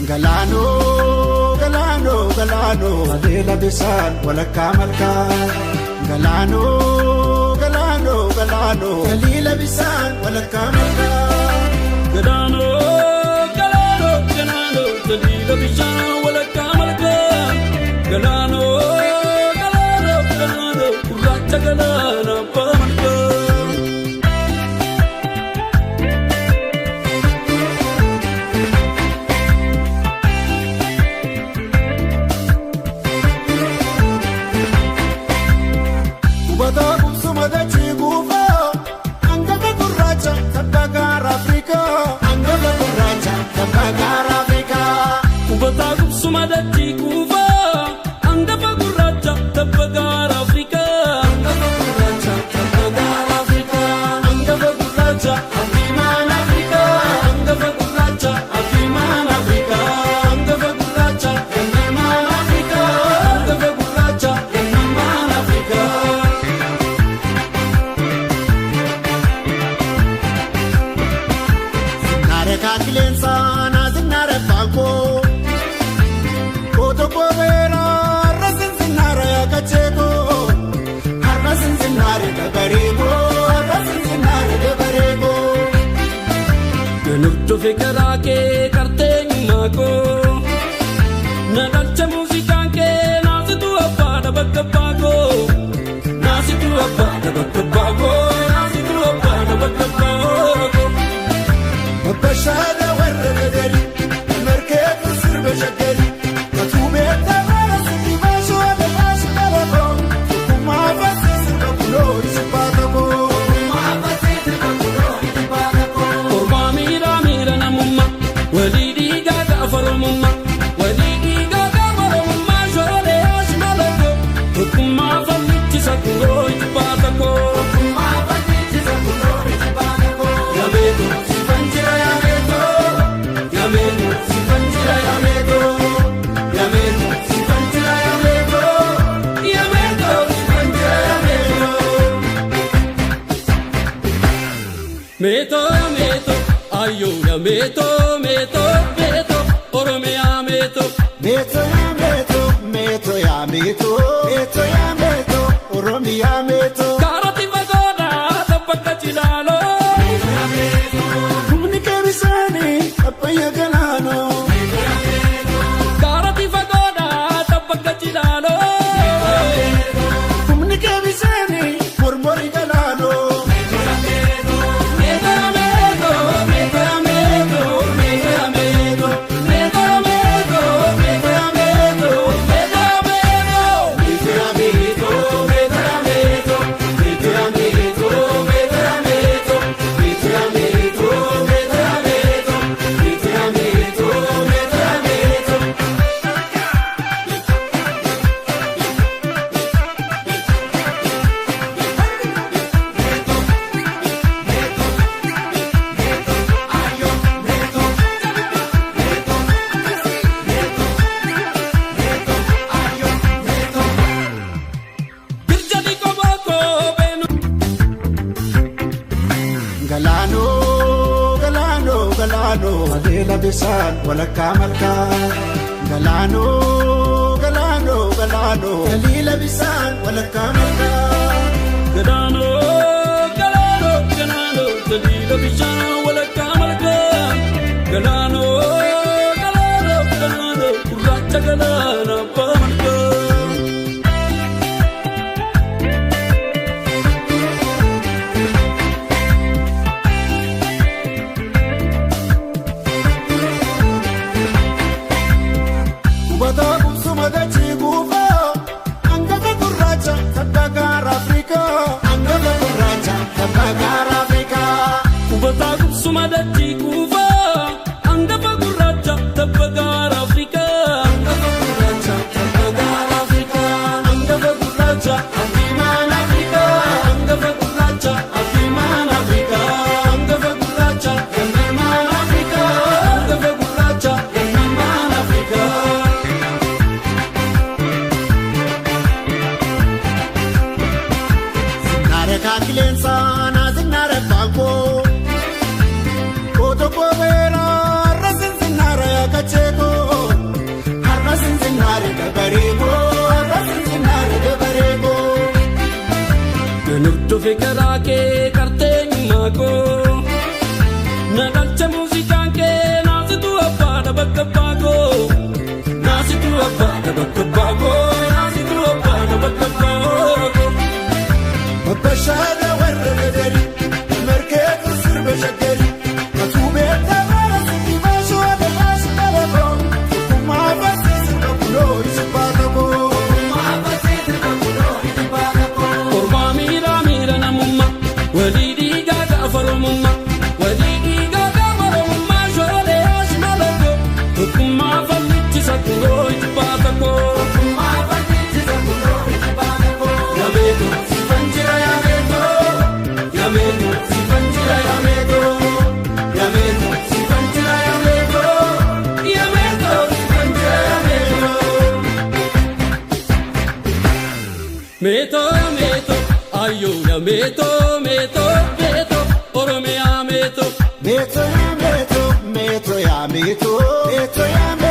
Galano, galano, galano, adela bisan walakka malka. Galano, galano, galano, adela bisan walakka malka. Galano, galano, galano, adela bisan walakka malka. Galano, galano, galano, kurracha galana pamalka. Fikra ke karte mako nadalcha musica ke nasitu abba dabakko nasitu abba dabakko nasitu abba dabakko Bashada warradari market sir bashadari matube tawas dimasho damas kalabo kuma basis bakulo isbatako kuma basis bakulo isbatako Orba mira mira namumma walidi gaga farumma walidi gaga farumma shole ashmalako kuma basis sakulo isbatako kuma basis bakulo isbatako yameto Meto, meto, ayo ya meto, meto, meto, oromia meto. Meto ya meto, meto ya meto, meto ya meto, oromia meto. Karati vagoda, tapaka chilalo. Meto ya meto, kumni kabisani, apaya galano. Meto ya meto, Karati vagoda, tapaka chilalo. Meto ya meto, kumni kabisani, murmuri galano. Galano, galano, galano, adela bisan walakka malka. Galano, galano, galano, adela bisan walakka malka. Galano, galano, galano, adela bisan walakka malka. Galano, galano, galano, kurracha galana pamalka. Sumada Fikarake karteni mako Nagalcha musikan ke Nasitu abada bakabago Nasitu abada bakabago Nasitu abada bakabago Mabashada warradari Merket usur bashagari Matube tamarasi Mashuada mashuada Kumafasi Kulo isipatako Walidi gaga farumma walidi gaga farumma shole ashmalako hukuma falichi sakuro itpatako hukuma falichi sakuro itpatako yameto sifanjira yameto yameto sifanjira yameto yameto sifanjira yameto yameto sifanjira yameto meto meto ayo yameto Meto ya meto, meto ya meto, meto ya meto.